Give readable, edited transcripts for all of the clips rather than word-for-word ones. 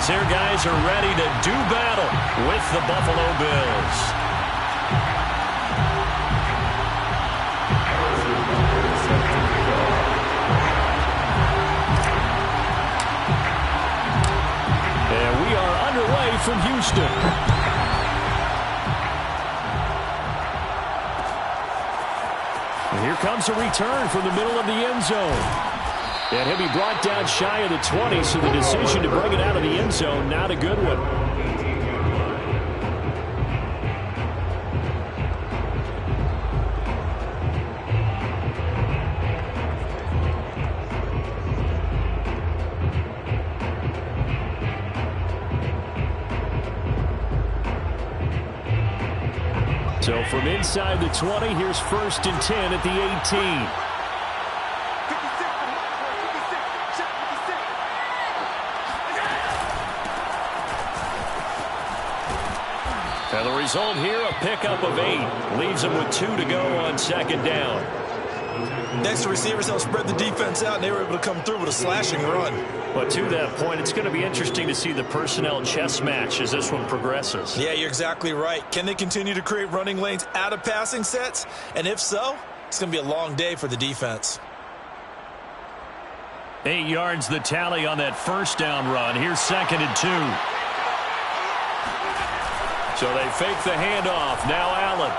as their guys are ready to do battle with the Buffalo Bills. And we are underway from Houston. Here comes a return from the middle of the end zone. And he'll be brought down shy of the 20, so the decision to bring it out of the end zone, not a good one. So from inside the 20, here's 1st and 10 at the 18. And the result here, a pickup of 8. Leaves them with 2 to go on 2nd down. Next, the receivers helped spread the defense out, and they were able to come through with a slashing run. But to that point, it's going to be interesting to see the personnel chess match as this one progresses. Yeah, you're exactly right. Can they continue to create running lanes out of passing sets? And if so, it's going to be a long day for the defense. 8 yards the tally on that 1st down run. Here's 2nd and 2. So they fake the handoff. Now Allen.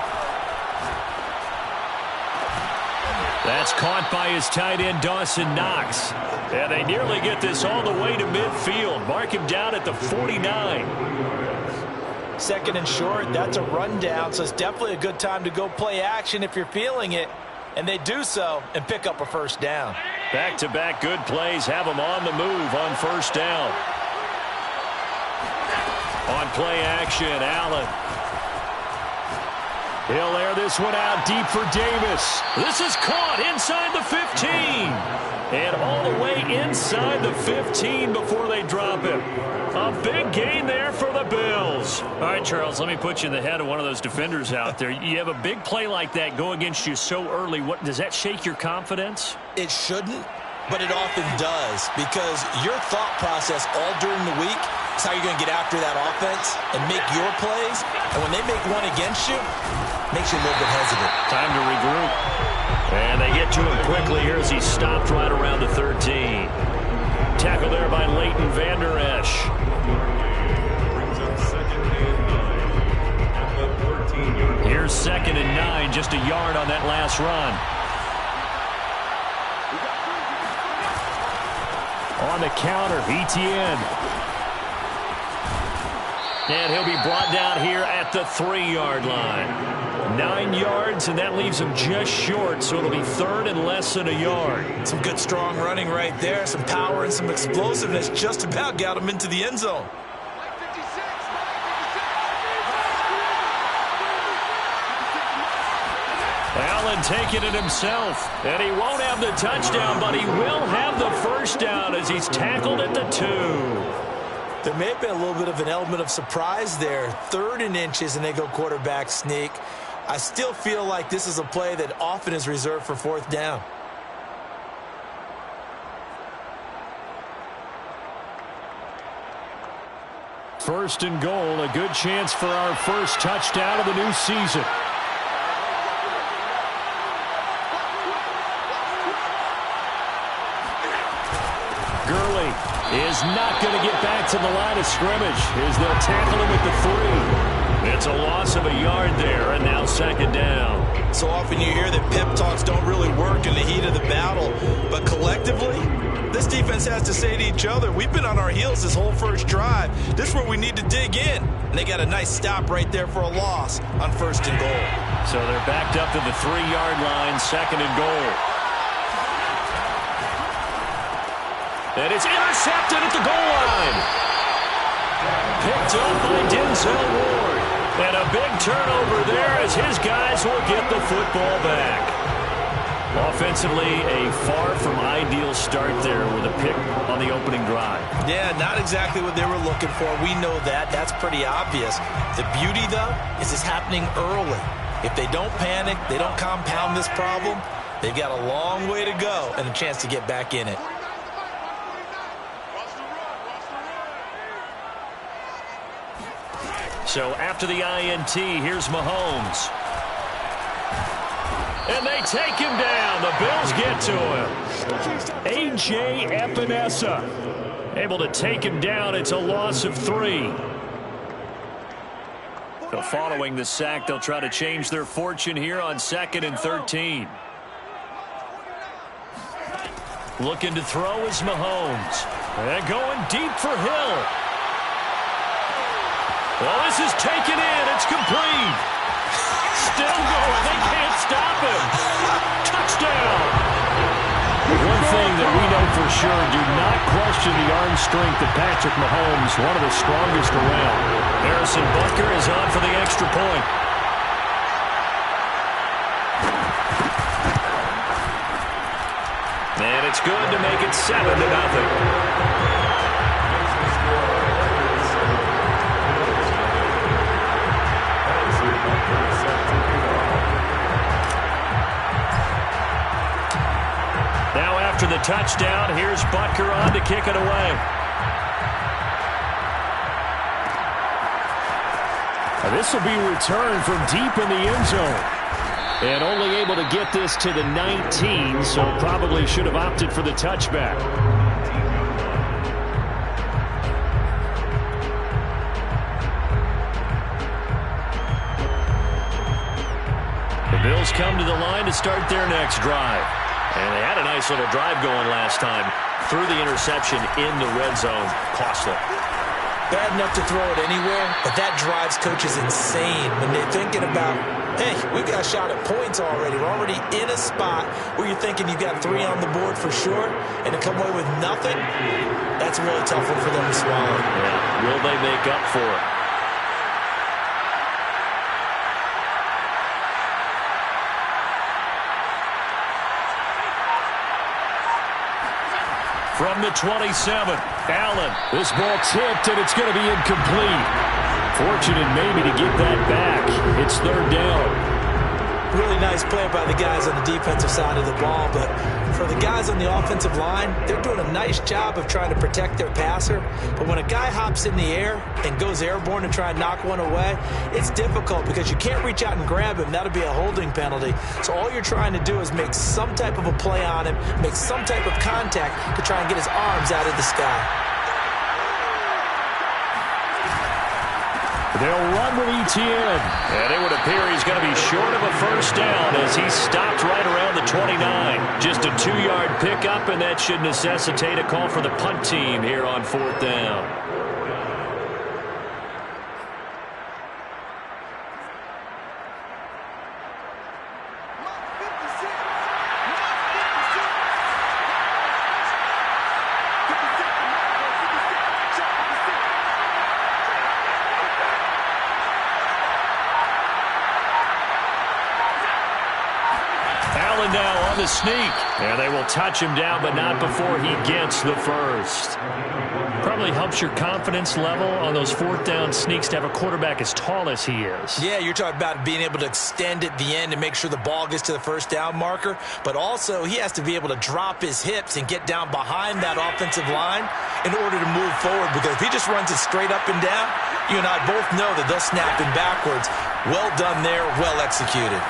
That's caught by his tight end, Dawson Knox. And they nearly get this all the way to midfield. Mark him down at the 49. 2nd and short, that's a rundown, so it's definitely a good time to go play action if you're feeling it. And they do so and pick up a 1st down. Back-to-back good plays have them on the move on 1st down. On play action, Allen. He'll air this one out deep for Davis. This is caught inside the 15. And all the way inside the 15 before they drop it. A big gain there for the Bills. All right, Charles, let me put you in the head of one of those defenders out there. You have a big play like that go against you so early. What does that shake your confidence? It shouldn't, but it often does, because your thought process all during the week is how you're going to get after that offense and make your plays. And when they make one against you, it makes you a little bit hesitant. Time to regroup. And they get to him quickly here as he stopped right around the 13. Tackle there by Leighton Vander Esch. Here's 2nd and 9, just a yard on that last run. On the counter, Etienne. And he'll be brought down here at the 3-yard line. 9 yards, and that leaves him just short, so it'll be 3rd and less than a yard. Some good, strong running right there. Some power and some explosiveness just about got him into the end zone. Allen taking it himself, and he won't have the touchdown, but he will have the 1st down as he's tackled at the 2. There may have been a little bit of an element of surprise there. 3rd and inches, and they go quarterback sneak. I still feel like this is a play that often is reserved for 4th down. First and goal, a good chance for our first touchdown of the new season. Gurley is not going to get back to the line of scrimmage as they'll tackle him at the 3. It's a loss of a yard there, and now 2nd down. So often you hear that pep talks don't really work in the heat of the battle, but collectively, this defense has to say to each other, we've been on our heels this whole first drive. This is where we need to dig in. And they got a nice stop right there for a loss on 1st and goal. So they're backed up to the 3-yard line, 2nd and goal. And it's intercepted at the goal line. Picked up by Denzel Ward. And a big turnover there as his guys will get the football back. Offensively, a far from ideal start there with a pick on the opening drive. Yeah, not exactly what they were looking for. We know that. That's pretty obvious. The beauty, though, is it's happening early. If they don't panic, they don't compound this problem, they've got a long way to go and a chance to get back in it. So after the INT, here's Mahomes. And they take him down. The Bills get to him. A.J. Epinesa able to take him down. It's a loss of 3. So following the sack, they'll try to change their fortune here on 2nd and 13. Looking to throw is Mahomes. And going deep for Hill. Well, this is taken in. It's complete. Still going. They can't stop him. Touchdown. One thing that we know for sure, do not question the arm strength of Patrick Mahomes, one of the strongest around. Harrison Butker is on for the extra point. And it's good to make it 7-0. Now after the touchdown, here's Butker on to kick it away. This will be returned from deep in the end zone. And only able to get this to the 19, so probably should have opted for the touchback. The Bills come to the line to start their next drive. And they had a nice little drive going last time. Threw the interception in the red zone. Costly. Bad enough to throw it anywhere, but that drives coaches insane when they're thinking about, hey, we've got a shot at points already. We're already in a spot where you're thinking you've got 3 on the board for sure, and to come away with nothing, that's a really tough one for them to swallow. Yeah. Will they make up for it? From the 27, Allen. This ball tipped, and it's going to be incomplete. Fortunate maybe to get that back. It's 3rd down. Really nice play by the guys on the defensive side of the ball, but for the guys on the offensive line, they're doing a nice job of trying to protect their passer. But when a guy hops in the air and goes airborne to try and knock one away, it's difficult because you can't reach out and grab him. That'll be a holding penalty. So all you're trying to do is make some type of a play on him, make some type of contact to try and get his arms out of the sky. They'll run with Etienne. And it would appear he's going to be short of a first down as he stopped right around the 29. Just a 2-yard pickup, and that should necessitate a call for the punt team here on 4th down. Now on the sneak. And they will touch him down, but not before he gets the first. Probably helps your confidence level on those 4th down sneaks to have a quarterback as tall as he is. Yeah, you're talking about being able to extend at the end and make sure the ball gets to the first down marker. But also, he has to be able to drop his hips and get down behind that offensive line in order to move forward. Because if he just runs it straight up and down, you and I both know that they'll snap him backwards. Well done there, well executed.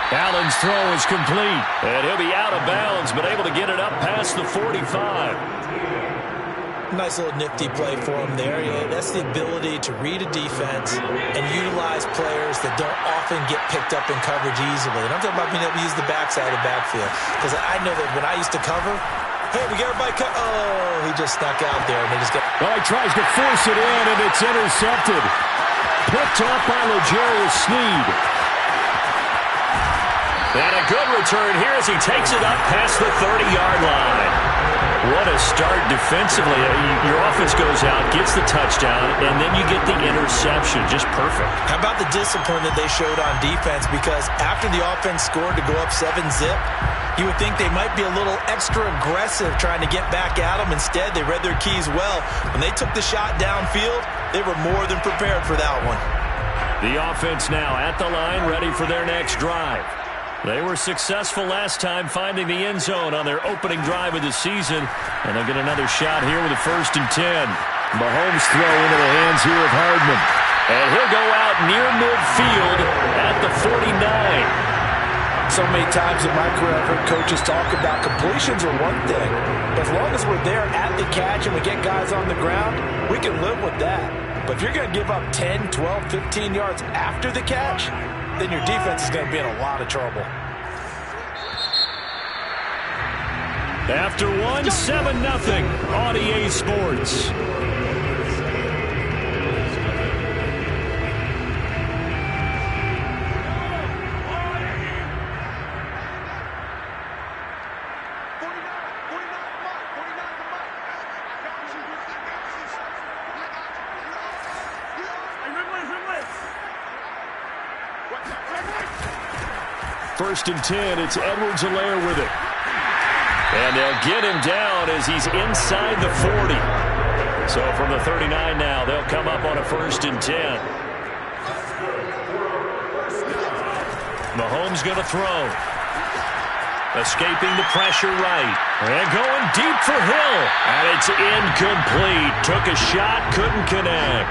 Allen's throw is complete, and he'll be out of bounds, but able to get it up past the 45. Nice little nifty play for him there. Yeah, that's the ability to read a defense and utilize players that don't often get picked up in coverage easily. And I'm talking about being able to use the backside of the backfield. Because I know that when I used to cover, hey, we got everybody cut. Oh, he just snuck out there, and they just got. Well, he tries to force it in, and it's intercepted. Picked off by L'Jarius Sneed. And a good return here as he takes it up past the 30-yard line. What a start defensively. Your offense goes out, gets the touchdown, and then you get the interception. Just perfect. How about the discipline that they showed on defense? Because after the offense scored to go up 7-0, you would think they might be a little extra aggressive trying to get back at them. Instead, they read their keys well. When they took the shot downfield, they were more than prepared for that one. The offense now at the line, ready for their next drive. They were successful last time finding the end zone on their opening drive of the season, and they'll get another shot here with a 1st and 10. Mahomes throw into the hands here of Hardman. And he'll go out near midfield at the 49. So many times in my career, I've heard coaches talk about completions are one thing. But as long as we're there at the catch and we get guys on the ground, we can live with that. But if you're going to give up 10, 12, 15 yards after the catch, then your defense is going to be in a lot of trouble. After one, 7-0 on EA Sports. First and 10, it's Edwards-Helaire with it. And they'll get him down as he's inside the 40. So from the 39 now, they'll come up on a first and 10. Mahomes going to throw. Escaping the pressure right. And going deep for Hill. And it's incomplete. Took a shot, couldn't connect.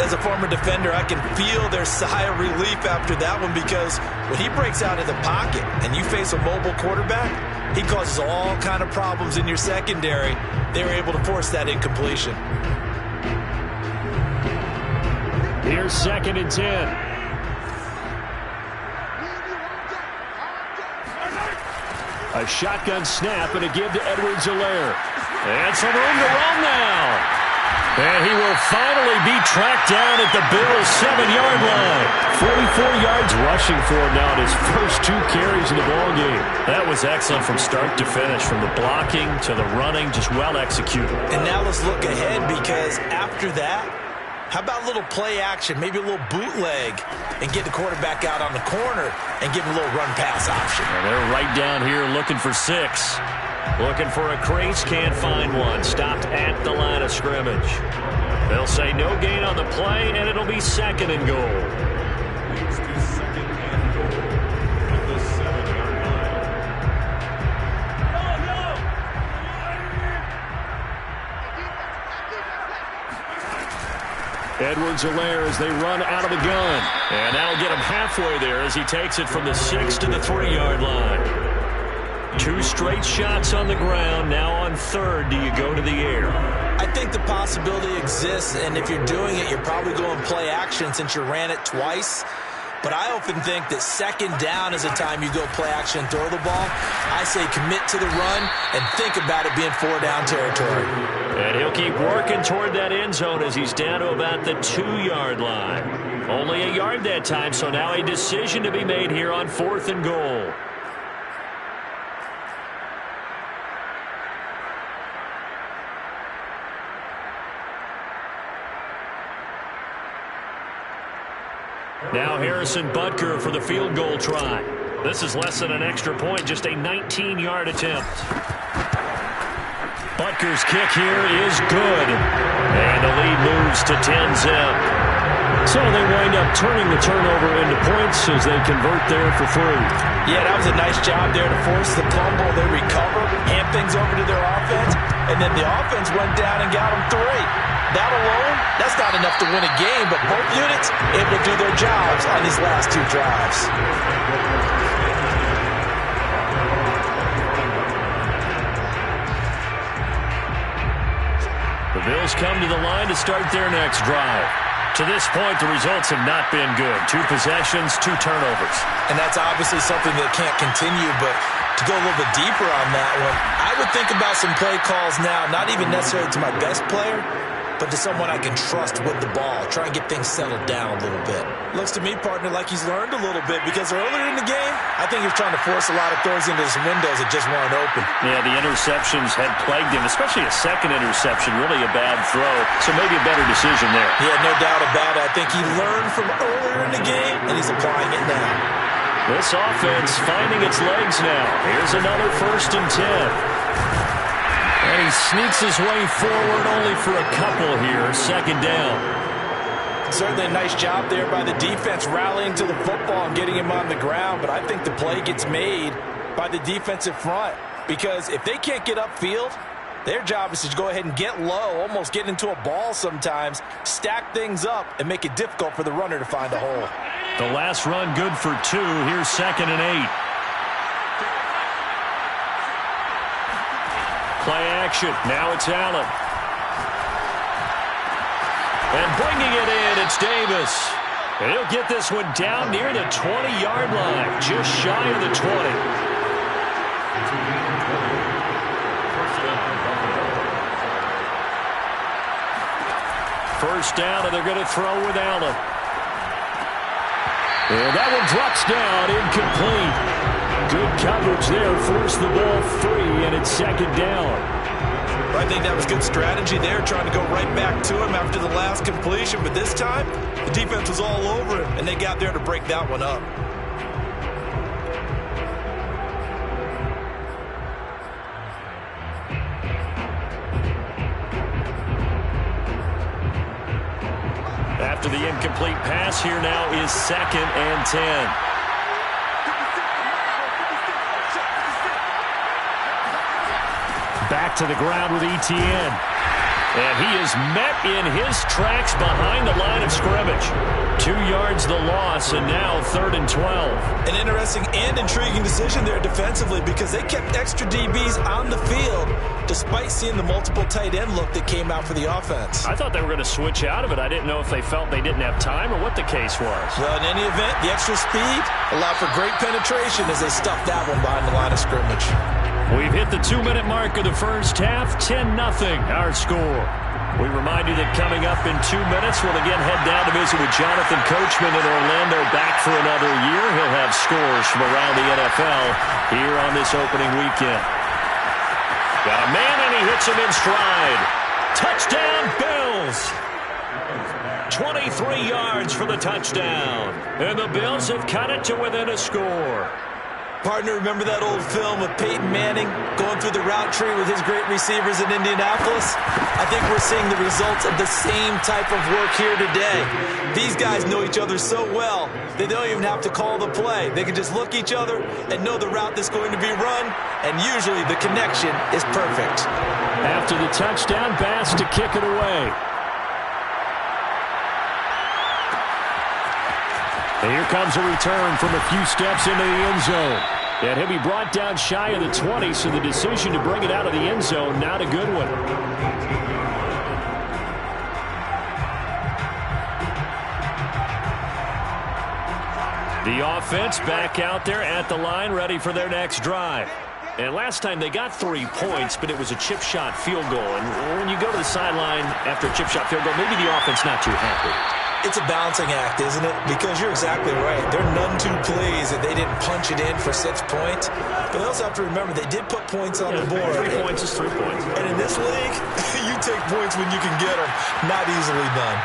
As a former defender, I can feel their sigh of relief after that one, because when he breaks out of the pocket and you face a mobile quarterback, he causes all kind of problems in your secondary. They were able to force that incompletion. Here's second and 10. A shotgun snap and a give to Edwards-Helaire. And some room to run now. And he will finally be tracked down at the Bills' 7-yard line. 44 yards rushing for him now in his first 2 carries in the ballgame. That was excellent from start to finish, from the blocking to the running, just well executed. And now let's look ahead, because after that, how about a little play action, maybe a little bootleg, and get the quarterback out on the corner and give him a little run-pass option. And they're right down here looking for 6. Looking for a crease, can't find one. Stopped at the line of scrimmage. They'll say no gain on the play, and it'll be second and goal. Edwards-Helaire as they run out of the gun. And that'll get him halfway there as he takes it from the 6 to the 3-yard line. 2 straight shots on the ground. Now on third, do you go to the air? I think the possibility exists, and if you're doing it, you're probably going play action since you ran it twice. But I often think that second down is a time you go play action and throw the ball. I say commit to the run and think about it being 4-down territory. And he'll keep working toward that end zone as he's down to about the 2-yard line. Only a yard that time, so now a decision to be made here on 4th and goal. Now Harrison Butker for the field goal try. This is less than an extra point, just a 19-yard attempt. Butker's kick here is good. And the lead moves to 10-zip. So they wind up turning the turnover into points as they convert there for 3. Yeah, that was a nice job there to force the fumble. They recover, hand things over to their offense, and then the offense went down and got them 3. That alone, that's not enough to win a game, but both units able to do their jobs on these last 2 drives. The Bills come to the line to start their next drive. To this point, the results have not been good. 2 possessions, 2 turnovers. And that's obviously something that can't continue, but to go a little bit deeper on that one, I would think about some play calls now, not even necessarily to my best player, but to someone I can trust with the ball. Try and get things settled down a little bit. Looks to me, partner, like he's learned a little bit, because earlier in the game, I think he was trying to force a lot of throws into some windows that just weren't open. Yeah, the interceptions had plagued him, especially a second interception, really a bad throw. So maybe a better decision there. Yeah, no doubt about it. I think he learned from earlier in the game, and he's applying it now. This offense finding its legs now. Here's another first and 10. And he sneaks his way forward only for a couple here. Second down. Certainly a nice job there by the defense rallying to the football and getting him on the ground. But I think the play gets made by the defensive front. Because if they can't get upfield, Their job is to go ahead and get low, almost get into a ball sometimes, stack things up, and make it difficult for the runner to find a hole. The last run good for 2. Here's 2nd and 8. Play action. Now it's Allen. And bringing it in, it's Davis. And he'll get this one down near the 20-yard line, just shy of the 20. First down, and they're going to throw with Allen. And that one drops down, incomplete. Good coverage there, forced the ball free, and it's 2nd down. I think that was good strategy there, trying to go right back to him after the last completion. But this time, the defense was all over him, and they got there to break that one up. After the incomplete pass, here now is 2nd and 10. Back to the ground with Etienne. And he is met in his tracks behind the line of scrimmage. 2 yards the loss, and now 3rd and 12. An interesting and intriguing decision there defensively, because they kept extra DBs on the field despite seeing the multiple tight end look that came out for the offense. I thought they were going to switch out of it. I didn't know if they felt they didn't have time or what the case was. Well, in any event, the extra speed allowed for great penetration as they stuffed that one behind the line of scrimmage. We've hit the 2-minute mark of the first half. 10-0 our score. We remind you that coming up in 2 minutes, we'll again head down to visit with Jonathan Coachman in Orlando, back for another year. He'll have scores from around the NFL here on this opening weekend. Got a man, and he hits him in stride. Touchdown, Bills. 23 yards for the touchdown. And the Bills have cut it to within a score. Partner, remember that old film of Peyton Manning going through the route tree with his great receivers in Indianapolis? I think we're seeing the results of the same type of work here today. These guys know each other so well, they don't even have to call the play. They can just look each other and know the route that's going to be run, and usually the connection is perfect. After the touchdown, Bass to kick it away. And here comes a return from a few steps into the end zone. And he'll be brought down shy of the 20, so the decision to bring it out of the end zone, not a good one. The offense back out there at the line, ready for their next drive. And last time they got 3 points, but it was a chip shot field goal. And when you go to the sideline after a chip shot field goal, maybe the offense not too happy. It's a balancing act, isn't it? Because you're exactly right. They're none too pleased that they didn't punch it in for 6 points. But they also have to remember they did put points on the board. 3 points is 3 points. And in this league, you take points when you can get them. Not easily done.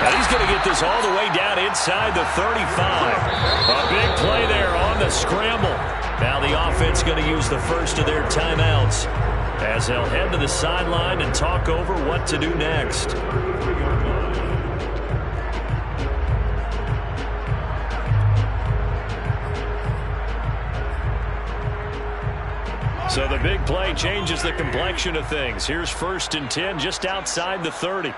Now he's going to get this all the way down inside the 35. A big play there on the scramble. Now the offense going to use the first of their timeouts as they'll head to the sideline and talk over what to do next. So the big play changes the complexion of things. Here's 1st and 10 just outside the 30.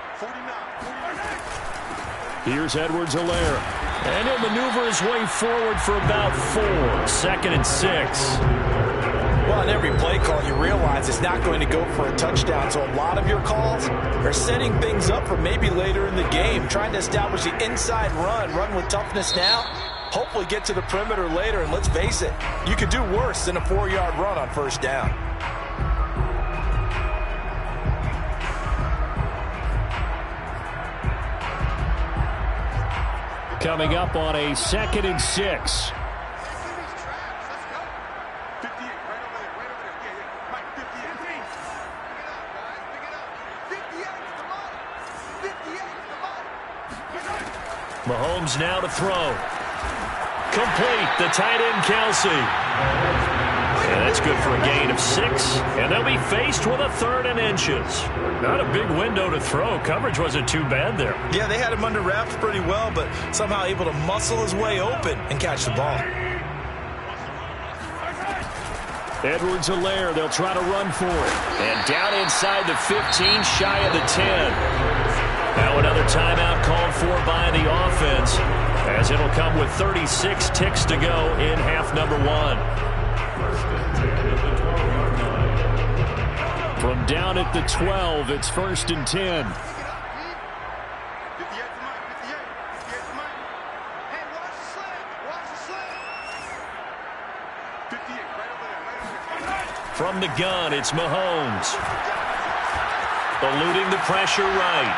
Here's Edwards-Helaire. And he'll maneuver his way forward for about 4. 2nd and 6. Well, on every play call, you realize it's not going to go for a touchdown. So a lot of your calls are setting things up for maybe later in the game, trying to establish the inside run with toughness now, hopefully get to the perimeter later. And let's face it, you could do worse than a 4-yard run on 1st down. Coming up on a 2nd and 6. Mahomes now to throw. Complete. The tight end, Kelsey. And that's good for a gain of 6. And they'll be faced with a 3rd and inches. Not a big window to throw. Coverage wasn't too bad there. Yeah, they had him under wraps pretty well, but somehow able to muscle his way open and catch the ball. Edwards-Helaire, they'll try to run for it. And down inside the 15, shy of the 10. Now another timeout called for by the offense, as it'll come with 36 ticks to go in half number 1. From down at the 12, it's 1st and 10. From the gun, it's Mahomes. Eluding the pressure right.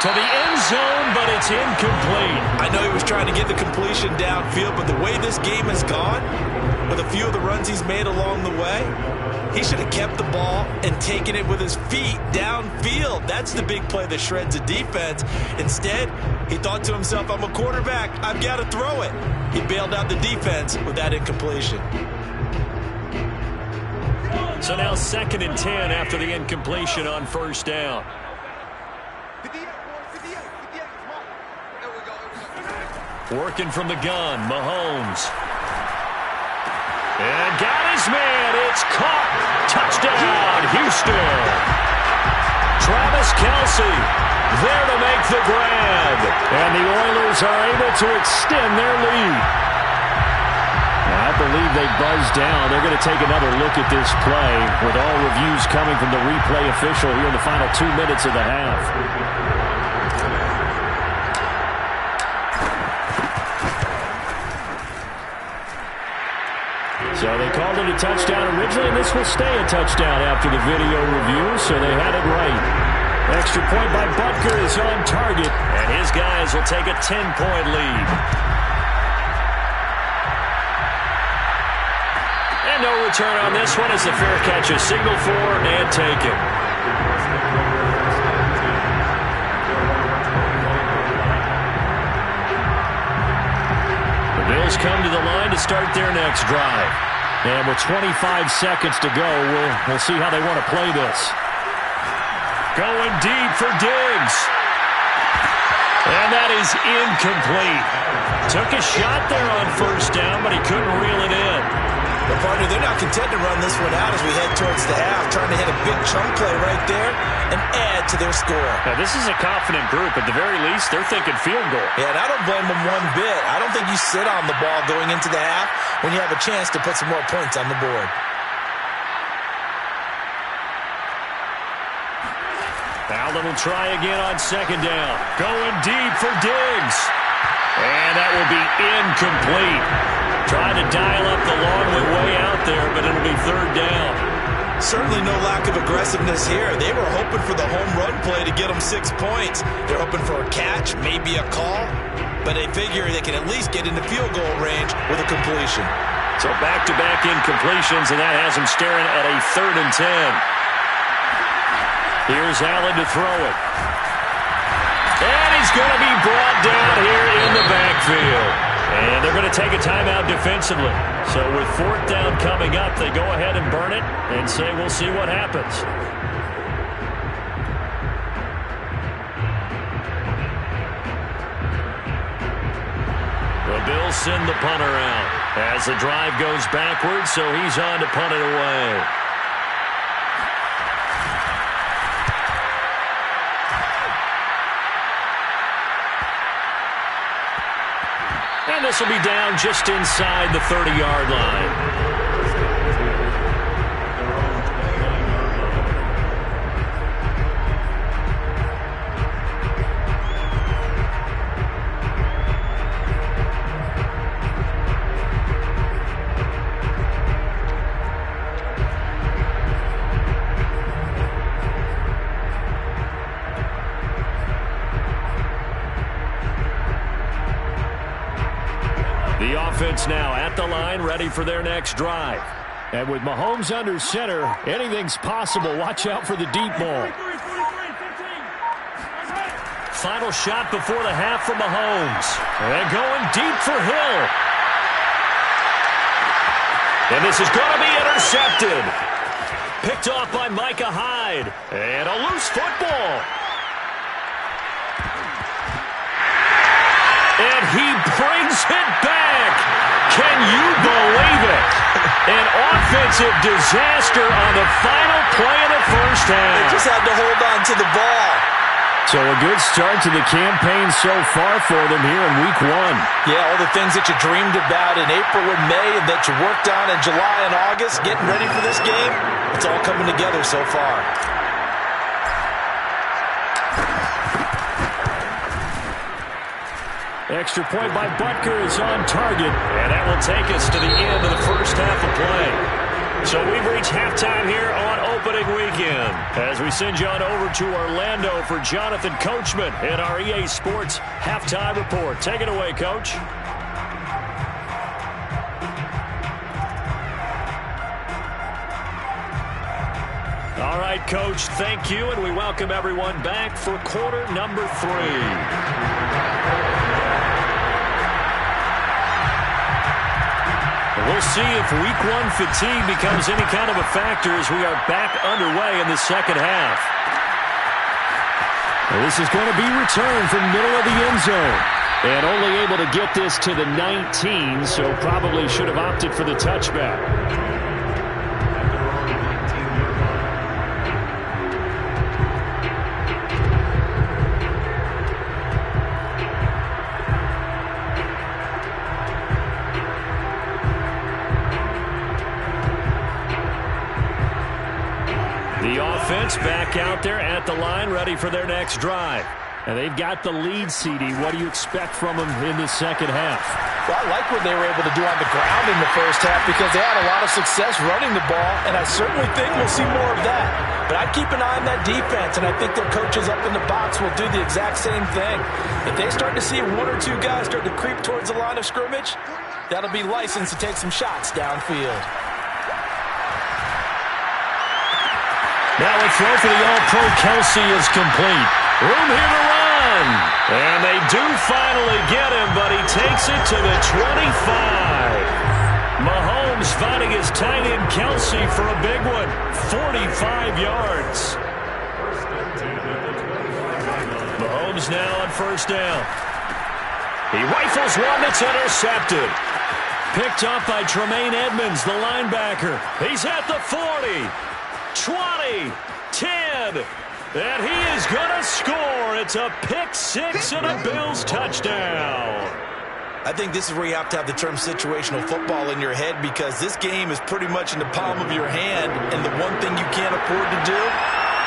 To the end zone, but it's incomplete. I know he was trying to get the completion downfield, but the way this game has gone, with a few of the runs he's made along the way, he should have kept the ball and taken it with his feet downfield. That's the big play that shreds a defense. Instead, he thought to himself, I'm a quarterback, I've got to throw it. He bailed out the defense with that incompletion. So now 2nd and 10 after the incompletion on 1st down. Working from the gun, Mahomes. And got his man. It's caught. Touchdown, Houston. Travis Kelce there to make the grab. And the Oilers are able to extend their lead. I believe they buzzed down. They're going to take another look at this play with all reviews coming from the replay official here in the final 2 minutes of the half. So they called it a touchdown originally, and this will stay a touchdown after the video review, so they had it right. Extra point by Butker is on target, and his guys will take a 10-point lead. And no return on this one as the fair catch is signaled for and taken. The Bills come to the line to start their next drive. And with 25 seconds to go, we'll see how they want to play this. Going deep for Diggs. And that is incomplete. Took a shot there on 1st down, but he couldn't reel it in. But, partner, they're not content to run this one out as we head towards the half, trying to hit a big chunk play right there and add to their score. Now, this is a confident group. At the very least, they're thinking field goal. Yeah, and I don't blame them one bit. I don't think you sit on the ball going into the half when you have a chance to put some more points on the board. Allen will try again on 2nd down. Going deep for Diggs. And that will be incomplete. Trying to dial up the long way out there, but it'll be 3rd down. Certainly no lack of aggressiveness here. They were hoping for the home run play to get them 6 points. They're hoping for a catch, maybe a call, but they figure they can at least get into field goal range with a completion. So back-to-back incompletions, and that has them staring at a 3rd and 10. Here's Allen to throw it. And he's going to be brought down here in the backfield. And they're going to take a timeout defensively. So with 4th down coming up, they go ahead and burn it and say we'll see what happens. The Bills send the punter out as the drive goes backwards, so he's on to punt it away. And this will be down just inside the 30-yard line. The offense now at the line, ready for their next drive. And with Mahomes under center, anything's possible. Watch out for the deep ball. Final shot before the half from Mahomes. And going deep for Hill. And this is going to be intercepted. Picked off by Micah Hyde. And a loose football. And he brings it back. Can you believe it? An offensive disaster on the final play of the first half. They just had to hold on to the ball. So a good start to the campaign so far for them here in week 1. Yeah, all the things that you dreamed about in April and May and that you worked on in July and August, getting ready for this game, it's all coming together so far. Extra point by Butker is on target, and that will take us to the end of the first half of play. So we've reached halftime here on opening weekend as we send you on over to Orlando for Jonathan Coachman in our EA Sports Halftime Report. Take it away, Coach. All right, Coach, thank you, and we welcome everyone back for quarter number 3. We'll see if week 1 fatigue becomes any kind of a factor as we are back underway in the second half. Well, this is going to be returned from middle of the end zone. And only able to get this to the 19, so probably should have opted for the touchback. The offense back out there at the line, ready for their next drive. And they've got the lead, CD. What do you expect from them in the second half? Well, I like what they were able to do on the ground in the first half because they had a lot of success running the ball, and I certainly think we'll see more of that. But I'd keep an eye on that defense, and I think their coaches up in the box will do the exact same thing. If they start to see 1 or 2 guys start to creep towards the line of scrimmage, that'll be license to take some shots downfield. Now a throw for the All-Pro Kelsey is complete. Room here to run. And they do finally get him, but he takes it to the 25. Mahomes finding his tight end Kelsey for a big one. 45 yards. Mahomes now on first down. He rifles one that's intercepted. Picked up by Tremaine Edmonds, the linebacker. He's at the 40. 20, 10, and he is going to score. It's a pick 6 and a Bills touchdown. I think this is where you have to have the term situational football in your head because this game is pretty much in the palm of your hand, and the one thing you can't afford to do,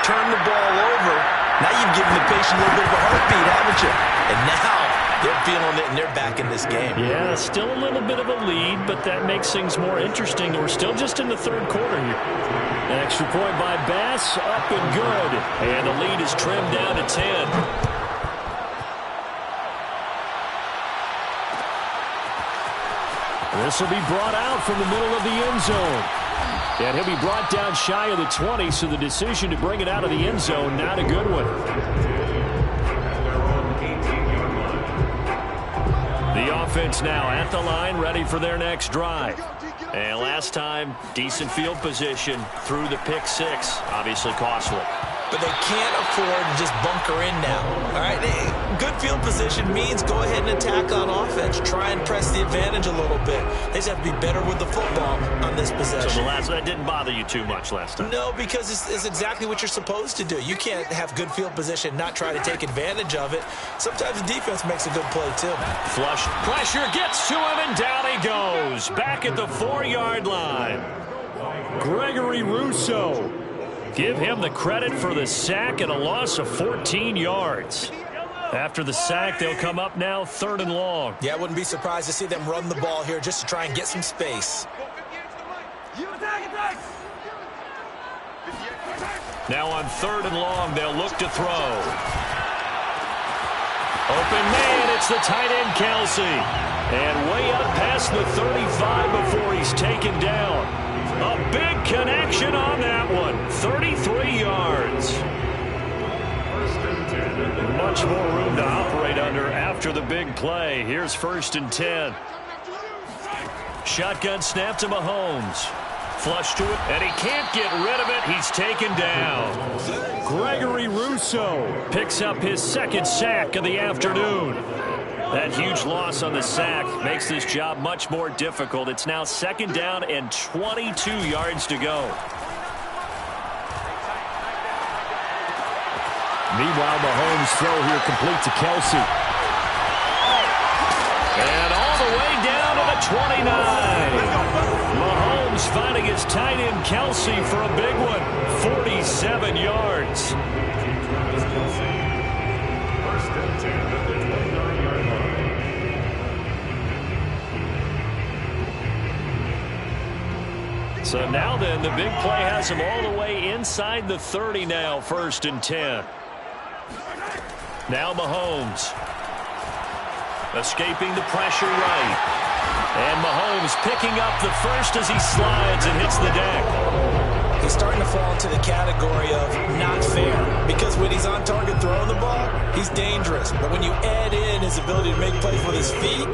turn the ball over. Now you've given the patient a little bit of a heartbeat, haven't you? And now they're feeling it, and they're back in this game. Yeah, still a little bit of a lead, but that makes things more interesting. We're still just in the third quarter here. An extra point by Bass, up and good. And the lead is trimmed down to 10. This will be brought out from the middle of the end zone. And he'll be brought down shy of the 20, so the decision to bring it out of the end zone, not a good one. The offense now at the line, ready for their next drive. And last time, decent field position through the pick 6. Obviously costly. But they can't afford to just bunker in now. All right, good field position means go ahead and attack on offense. Try and press the advantage a little bit. They just have to be better with the football on this possession. So that didn't bother you too much last time? No, because it's exactly what you're supposed to do. You can't have good field position, not try to take advantage of it. Sometimes the defense makes a good play, too. Flush pressure gets to him, and down he goes. Back at the 4-yard line. Gregory Rousseau. Give him the credit for the sack and a loss of 14 yards. After the sack, they'll come up now 3rd and long. Yeah, I wouldn't be surprised to see them run the ball here just to try and get some space. Now on 3rd and long, they'll look to throw. Open man, it's the tight end Kelsey. And way up past the 35 before he's taken down. A big connection on that one. 33 yards. Much more room to operate under after the big play. Here's 1st and 10. Shotgun snap to Mahomes. Flush to it, and he can't get rid of it. He's taken down. Gregory Rousseau picks up his 2nd sack of the afternoon. That huge loss on the sack makes this job much more difficult. It's now 2nd down and 22 yards to go. Meanwhile, Mahomes' throw here complete to Kelce. And all the way down to the 29. Mahomes finding his tight end Kelce for a big one. 47 yards. So now then, the big play has him all the way inside the 30 now, 1st and 10. Now Mahomes. Escaping the pressure right. And Mahomes picking up the first as he slides and hits the deck. He's starting to fall into the category of not fair, because when he's on target throwing the ball, he's dangerous. But when you add in his ability to make plays with his feet,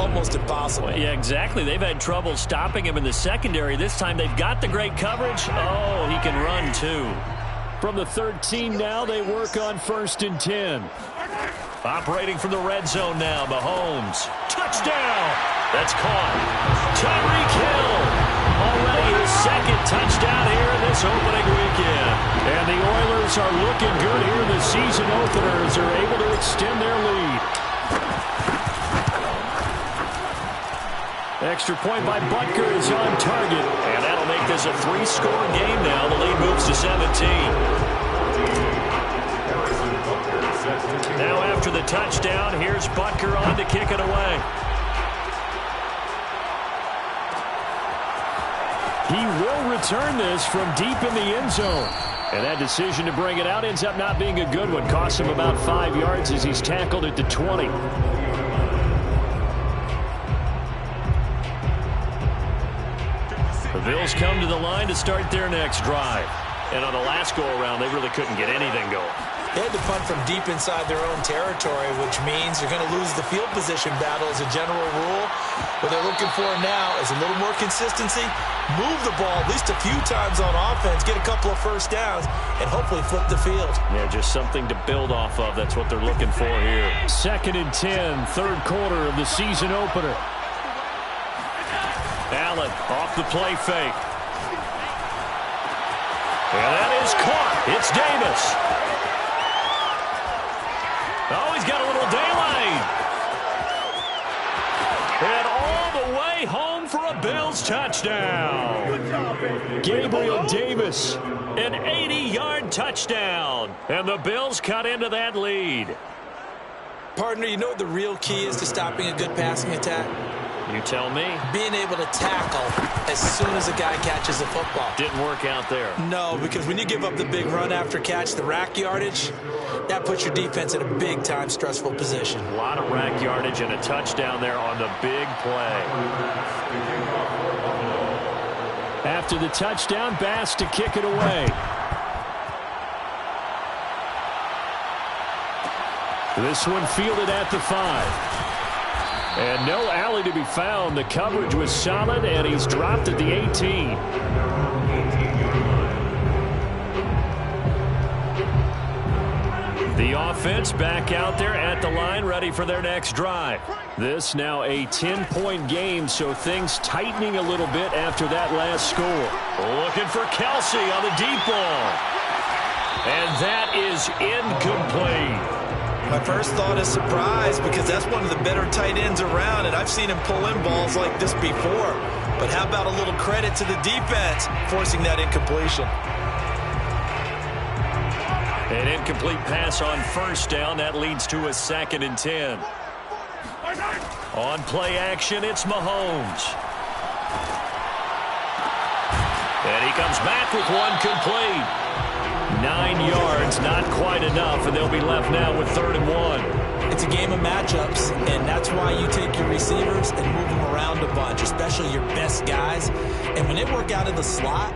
almost impossible. Yeah, exactly. They've had trouble stopping him in the secondary. This time they've got the great coverage. Oh, he can run too. From the 13 now, they work on 1st and 10. Operating from the red zone now, Mahomes. Touchdown! That's caught. Tyreek Hill. Already his 2nd touchdown here in this opening weekend. And the Oilers are looking good here in the season opener as they're able to extend their lead. Extra point by Butker is on target. And that'll make this a 3-score game now. The lead moves to 17. Now after the touchdown, here's Butker on to kick it away. He will return this from deep in the end zone. And that decision to bring it out ends up not being a good one. Costs him about 5 yards as he's tackled at the 20. The Bills come to the line to start their next drive. And on the last go-around, they really couldn't get anything going. They had to punt from deep inside their own territory, which means you're going to lose the field position battle as a general rule. What they're looking for now is a little more consistency, move the ball at least a few times on offense, get a couple of first downs, and hopefully flip the field. Yeah, just something to build off of. That's what they're looking for here. 2nd and 10, 3rd quarter of the season opener. Allen off the play fake. And that is caught. It's Davis. Oh, he's got a little daylight. And all the way home for a Bills touchdown. Gabriel Davis. An 80-yard touchdown. And the Bills cut into that lead. Partner, you know what the real key is to stopping a good passing attack? You tell me. Being able to tackle as soon as a guy catches the football. Didn't work out there. No, because when you give up the big run after catch, the rack yardage, that puts your defense in a big-time stressful position. A lot of rack yardage and a touchdown there on the big play. After the touchdown, Bass to kick it away. This one fielded at the 5. And no alley to be found. The coverage was solid, and he's dropped at the 18. The offense back out there at the line, ready for their next drive. This now a 10-point game, so things tightening a little bit after that last score. Looking for Kelce on the deep ball. And that is incomplete. My first thought is surprise, because that's one of the better tight ends around, and I've seen him pull in balls like this before. But how about a little credit to the defense forcing that incompletion? An incomplete pass on 1st down. That leads to a 2nd and 10. On play action, it's Mahomes. And he comes back with one complete. 9 yards, not quite enough, and they'll be left now with 3rd and 1. It's a game of matchups, and that's why you take your receivers and move them around a bunch, especially your best guys. And when they work out of the slot,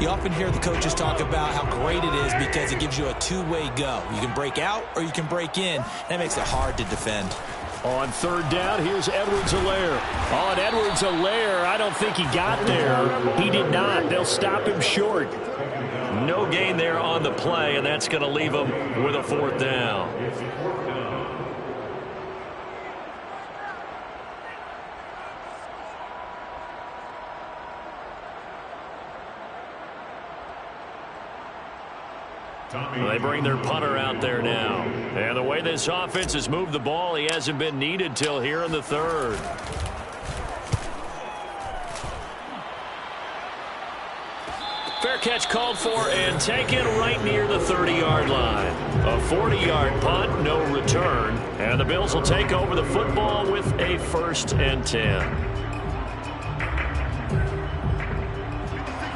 you often hear the coaches talk about how great it is because it gives you a two-way go. You can break out or you can break in. That makes it hard to defend. On 3rd down, here's Edwards-Helaire. On Edwards-Helaire, I don't think he got there. He did not. They'll stop him short. No gain there on the play, and that's going to leave him with a 4th down. They bring their punter out there now. And the way this offense has moved the ball, he hasn't been needed till here in the third. Fair catch called for and taken right near the 30-yard line. A 40-yard punt, no return. And the Bills will take over the football with a 1st and 10.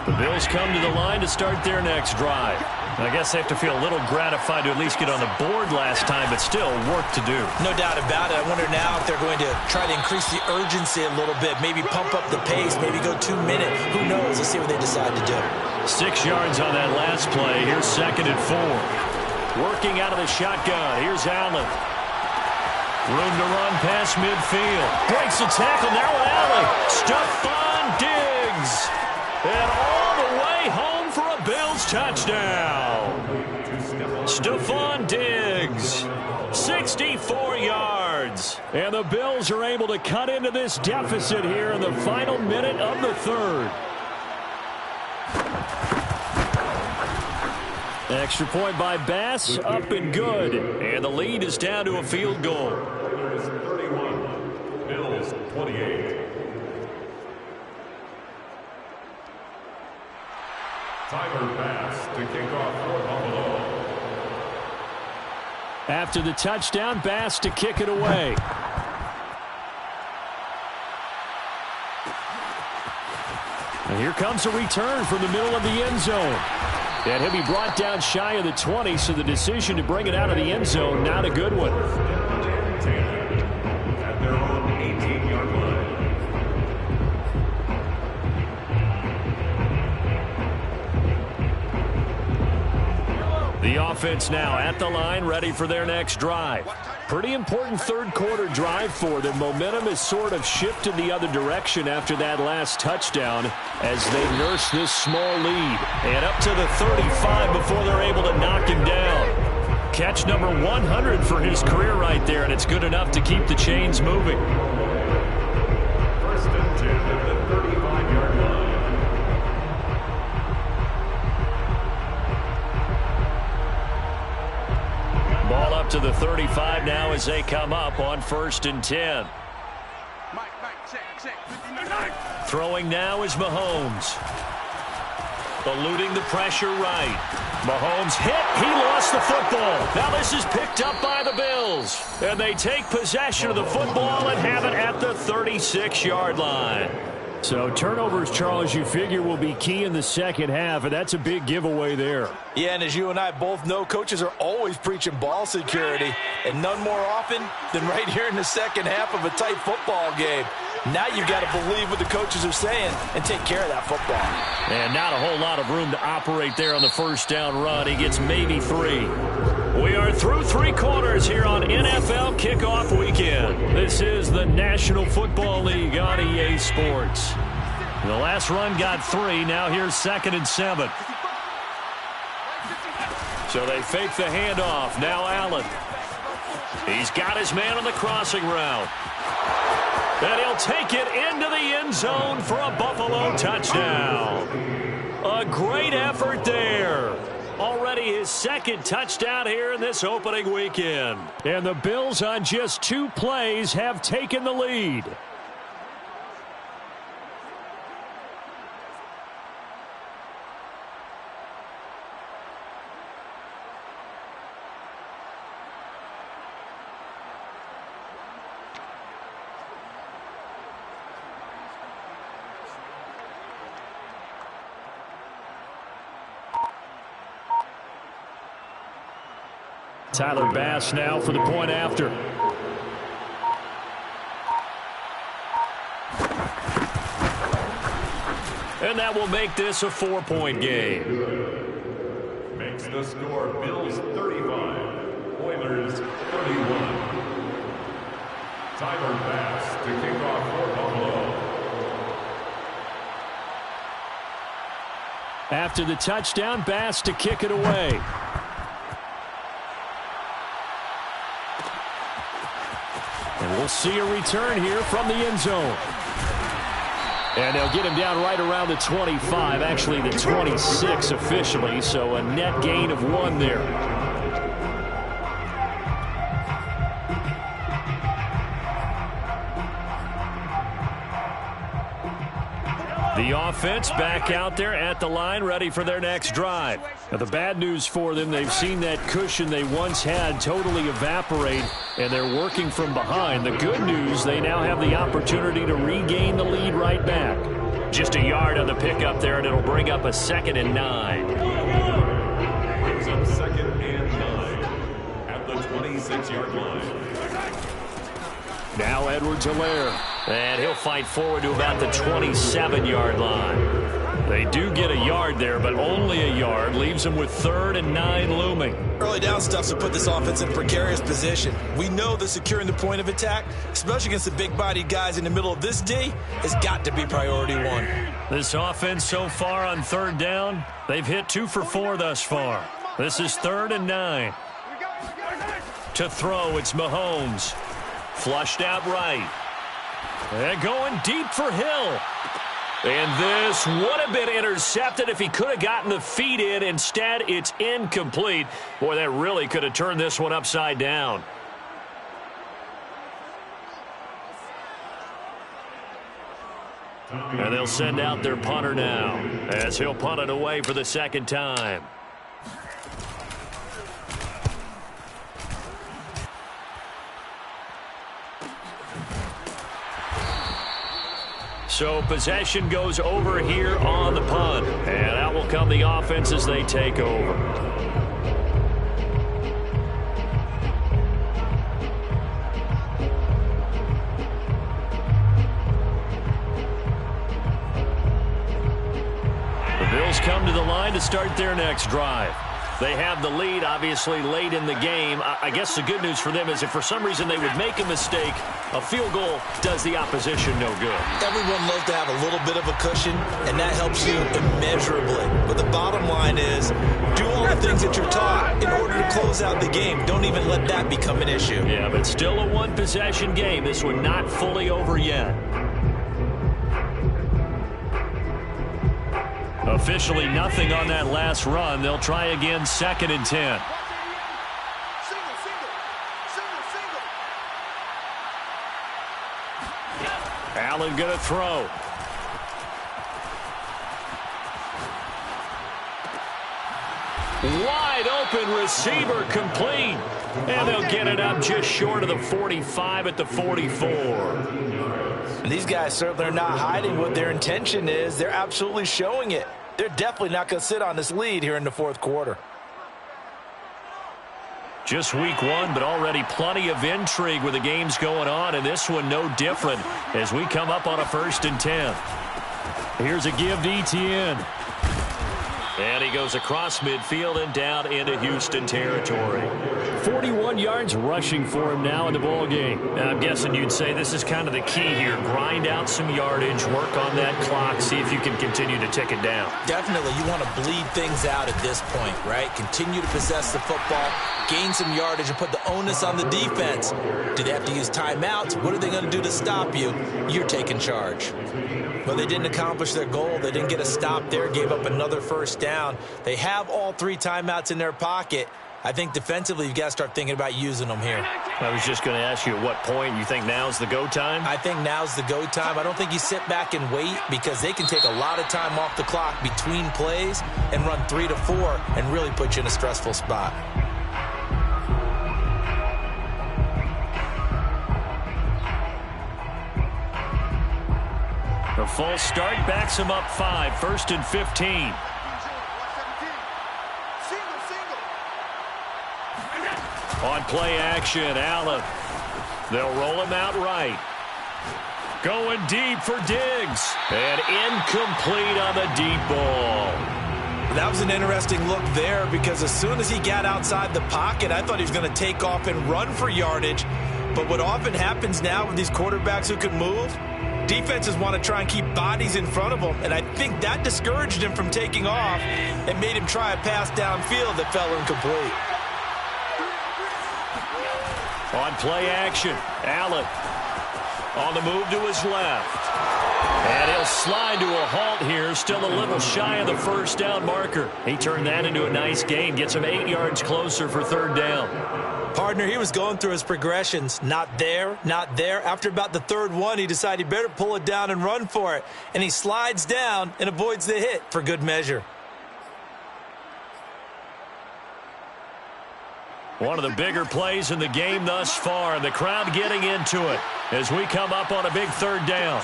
The Bills come to the line to start their next drive. I guess they have to feel a little gratified to at least get on the board last time, but still work to do. No doubt about it. I wonder now if they're going to try to increase the urgency a little bit, maybe pump up the pace, maybe go 2 minute. Who knows? Let's see what they decide to do. 6 yards on that last play. Here's 2nd and 4. Working out of the shotgun. Here's Allen. Room to run past midfield. Breaks the tackle. Now with Allen. Stephon Diggs. And all the way home for a Bills touchdown. Stephon Diggs, 64 yards. And the Bills are able to cut into this deficit here in the final minute of the third. Extra point by Bass, up and good. And the lead is down to a field goal. Bills 31, Bills 28. Tyler Bass to kick off for Buffalo. After the touchdown, Bass to kick it away. And here comes a return from the middle of the end zone. And he'll be brought down shy of the 20, so the decision to bring it out of the end zone, not a good one. At their own 18-yard line. The offense now at the line, ready for their next drive. Pretty important third quarter drive for them. Momentum has sort of shifted the other direction after that last touchdown as they nurse this small lead. And up to the 35 before they're able to knock him down. Catch number 100 for his career right there, and it's good enough to keep the chains moving. 1st and 10 at the 35-yard line. Ball up to the 35 now as they come up on 1st and 10. Throwing now is Mahomes. Eluding the pressure right. Mahomes hit. He lost the football. Now this is picked up by the Bills. And they take possession of the football and have it at the 36-yard line. So turnovers, Charles, you figure will be key in the second half, and that's a big giveaway there. Yeah, and as you and I both know, coaches are always preaching ball security, and none more often than right here in the second half of a tight football game. Now you've got to believe what the coaches are saying and take care of that football. And not a whole lot of room to operate there on the first down run. He gets maybe 3. We are through 3 quarters here on NFL Kickoff Weekend. This is the National Football League on EA Sports. The last run got 3. Now here's 2nd and 7. So they fake the handoff. Now Allen. He's got his man on the crossing route. And he'll take it into the end zone for a Buffalo touchdown. A great effort there. Already his 2nd touchdown here in this opening weekend. And the Bills on just 2 plays have taken the lead. Tyler Bass now for the point after. And that will make this a 4-point game. Makes the score Bills 35, Oilers 31. Tyler Bass to kick off for Buffalo. After the touchdown, Bass to kick it away. And we'll see a return here from the end zone. And they'll get him down right around the 25, actually the 26 officially, so a net gain of 1 there. The offense back out there at the line, ready for their next drive. Now, the bad news for them, they've seen that cushion they once had totally evaporate, and they're working from behind. The good news, they now have the opportunity to regain the lead right back. Just a yard on the pickup there, and it'll bring up a 2nd and 9. Brings up 2nd and 9 at the 26-yard line. Now Edwards-Helaire. And he'll fight forward to about the 27-yard line. They do get a yard there, but only a yard. Leaves them with 3rd and 9 looming. Early down stuff to put this offense in a precarious position. We know that securing the point of attack, especially against the big-bodied guys in the middle of this D, has got to be priority 1. This offense so far on 3rd down, they've hit 2 for 4 thus far. This is 3rd and 9. To throw, it's Mahomes. Flushed out right. And going deep for Hill. And this would have been intercepted if he could have gotten the feet in. Instead, it's incomplete. Boy, that really could have turned this one upside down. And they'll send out their punter now, as he'll punt it away for the 2nd time. So possession goes over here on the punt. And out will come the offense as they take over. The Bills come to the line to start their next drive. They have the lead, obviously, late in the game. I guess the good news for them is if for some reason they would make a mistake, a field goal does the opposition no good. Everyone loves to have a little bit of a cushion, and that helps you immeasurably. But the bottom line is, do all the things that you're taught in order to close out the game. Don't even let that become an issue. Yeah, but still a one-possession game. This one not fully over yet. Officially nothing on that last run. They'll try again, 2nd and 10. Allen going to throw. Wide open receiver, complete. And they'll get it up just short of the 45 at the 44. And these guys certainly are not hiding what their intention is. They're absolutely showing it. They're definitely not going to sit on this lead here in the 4th quarter. Just week 1, but already plenty of intrigue with the games going on, and this one no different as we come up on a 1st and 10. Here's a give to Etienne. And he goes across midfield and down into Houston territory. 41 yards rushing for him now in the ball game. Now, I'm guessing you'd say this is kind of the key here. Grind out some yardage, work on that clock, see if you can continue to tick it down. Definitely, you want to bleed things out at this point, right? Continue to possess the football, gain some yardage, and put the onus on the defense. Do they have to use timeouts? What are they going to do to stop you? You're taking charge. But they didn't accomplish their goal. They didn't get a stop there, gave up another 1st down. They have all 3 timeouts in their pocket. I think defensively you've got to start thinking about using them here. I was just going to ask you at what point you think now's the go time? I think now's the go time. I don't think you sit back and wait because they can take a lot of time off the clock between plays and run 3 to 4 and really put you in a stressful spot. The false start backs him up 5, 1st and 15. On play action, Allen. They'll roll him out right. Going deep for Diggs. And incomplete on the deep ball. That was an interesting look there because as soon as he got outside the pocket, I thought he was going to take off and run for yardage. But what often happens now with these quarterbacks who can move, defenses want to try and keep bodies in front of them, and I think that discouraged him from taking off and made him try a pass downfield that fell incomplete. On play action, Allen on the move to his left. And he'll slide to a halt here, still a little shy of the first down marker. He turned that into a nice gain, gets him 8 yards closer for third down. Partner, he was going through his progressions. Not there, not there. After about the third one, he decided he better pull it down and run for it. And he slides down and avoids the hit for good measure. One of the bigger plays in the game thus far, and the crowd getting into it as we come up on a big third down.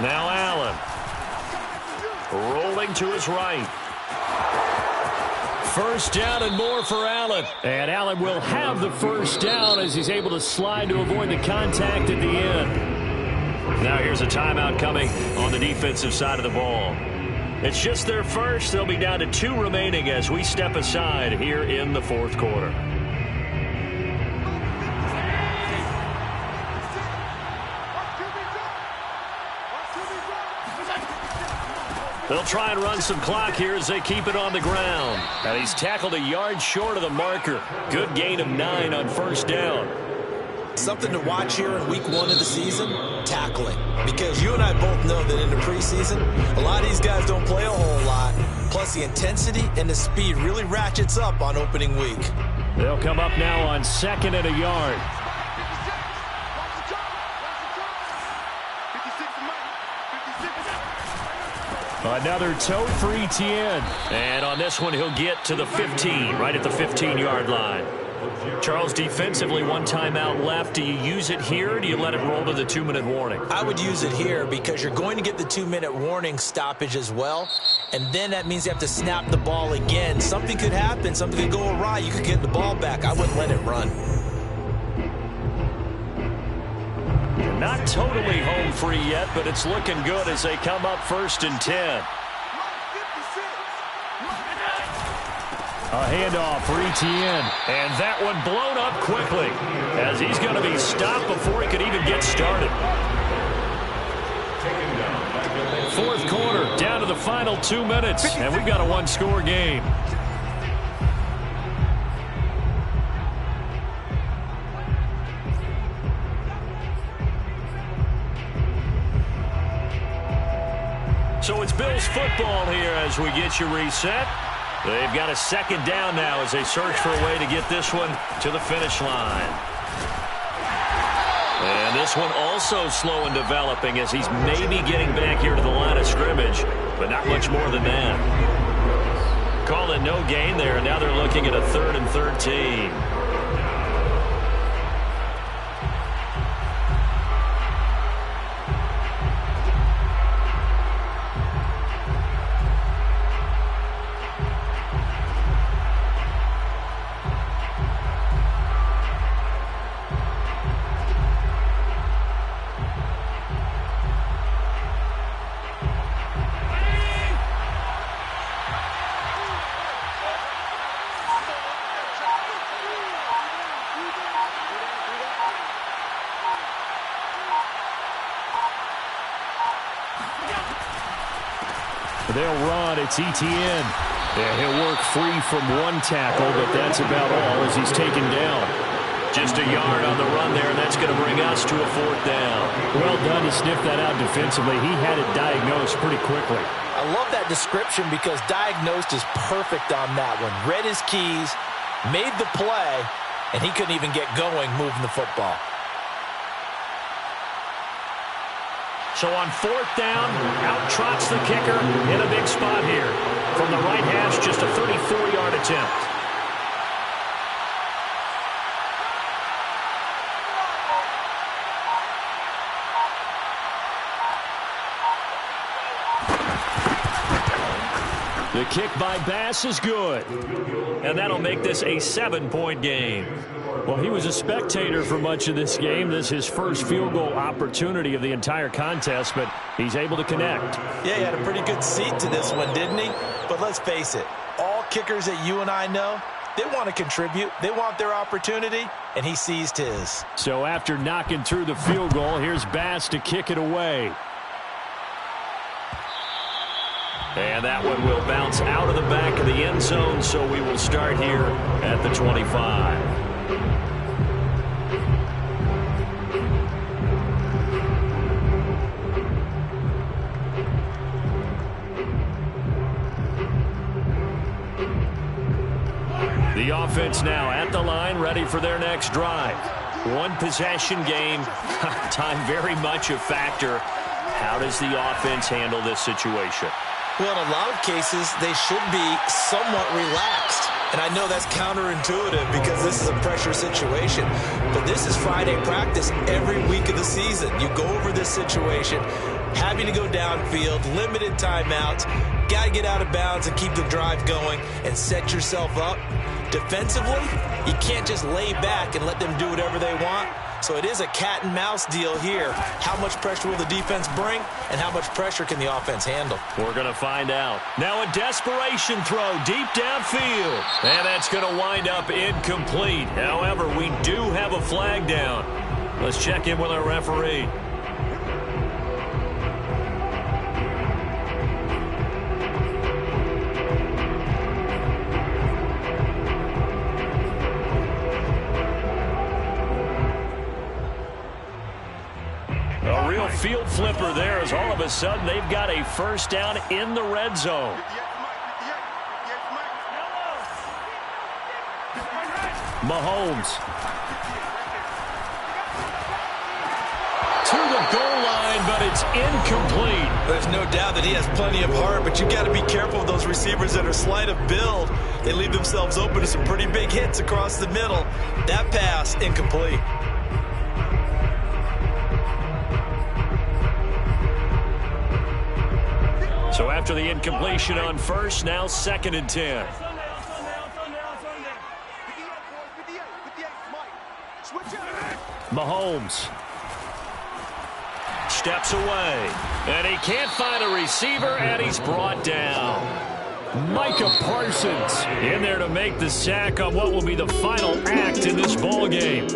Now Allen. Rolling to his right. First down and more for Allen. And Allen will have the first down as he's able to slide to avoid the contact at the end. Now here's a timeout coming on the defensive side of the ball. It's just their first. They'll be down to 2 remaining as we step aside here in the fourth quarter. They'll try and run some clock here as they keep it on the ground. And he's tackled a yard short of the marker. Good gain of 9 on first down. Something to watch here in week 1 of the season, tackling. Because you and I both know that in the preseason, a lot of these guys don't play a whole lot. Plus the intensity and the speed really ratchets up on opening week. They'll come up now on 2nd and a yard. Another tote for Etienne. And on this one, he'll get to the 15, right at the 15-yard line. Charles, defensively, 1 timeout left. Do you use it here, or do you let it roll to the 2-minute warning? I would use it here because you're going to get the 2-minute warning stoppage as well. And then that means you have to snap the ball again. Something could happen. Something could go awry. You could get the ball back. I wouldn't let it run. Not totally home free yet, but it's looking good as they come up 1st and 10. A handoff for Etienne. And that one blown up quickly as he's going to be stopped before he could even get started. Fourth quarter, down to the final 2 minutes, and we've got a 1-score game. So it's Bills football here as we get you reset. They've got a 2nd down now as they search for a way to get this one to the finish line. And this one also slow in developing as he's maybe getting back here to the line of scrimmage, but not much more than that. Call it no gain there, and now they're looking at a 3rd and 13. They'll run. It's Etienne. Yeah, he'll work free from 1 tackle, but that's about all as he's taken down. Just a yard on the run there, and that's going to bring us to a 4th down. Well done to sniff that out defensively. He had it diagnosed pretty quickly. I love that description because diagnosed is perfect on that one. Read his keys, made the play, and he couldn't even get going moving the football. So on 4th down, out trots the kicker in a big spot here. From the right hash, just a 34-yard attempt. The kick by Bass is good. And that'll make this a 7-point game. Well, he was a spectator for much of this game. This is his first field goal opportunity of the entire contest, but he's able to connect. Yeah, he had a pretty good seat to this one, didn't he? But let's face it, all kickers that you and I know, they want to contribute. They want their opportunity, and he seized his. So after knocking through the field goal, here's Bass to kick it away. And that one will bounce out of the back of the end zone, so we will start here at the 25. The offense now at the line, ready for their next drive. One possession game, time very much a factor. How does the offense handle this situation? Well, in a lot of cases, they should be somewhat relaxed. And I know that's counterintuitive because this is a pressure situation. But this is Friday practice every week of the season. You go over this situation, having to go downfield, limited timeouts, got to get out of bounds and keep the drive going and set yourself up. Defensively, you can't just lay back and let them do whatever they want. So it is a cat and mouse deal here. How much pressure will the defense bring, and how much pressure can the offense handle? We're going to find out. Now a desperation throw deep downfield. And that's going to wind up incomplete. However, we do have a flag down. Let's check in with our referee. A real field flipper there as all of a sudden they've got a first down in the red zone. Mahomes to the goal line, but it's incomplete. There's no doubt that he has plenty of heart, but you got to be careful with those receivers that are slight of build. They leave themselves open to some pretty big hits across the middle. That pass, incomplete. So after the incompletion on first, now 2nd and 10. Mahomes steps away, and he can't find a receiver, and he's brought down. Micah Parsons in there to make the sack on what will be the final act in this ball game.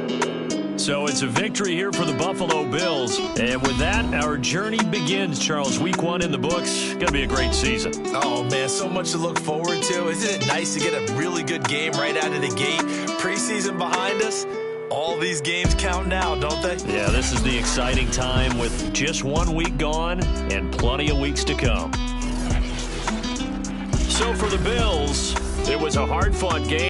So it's a victory here for the Buffalo Bills. And with that, our journey begins, Charles. Week 1 in the books. Going to be a great season. Oh, man, so much to look forward to. Isn't it nice to get a really good game right out of the gate? Preseason behind us. All these games count now, don't they? Yeah, this is the exciting time with just 1 week gone and plenty of weeks to come. So for the Bills, it was a hard-fought game.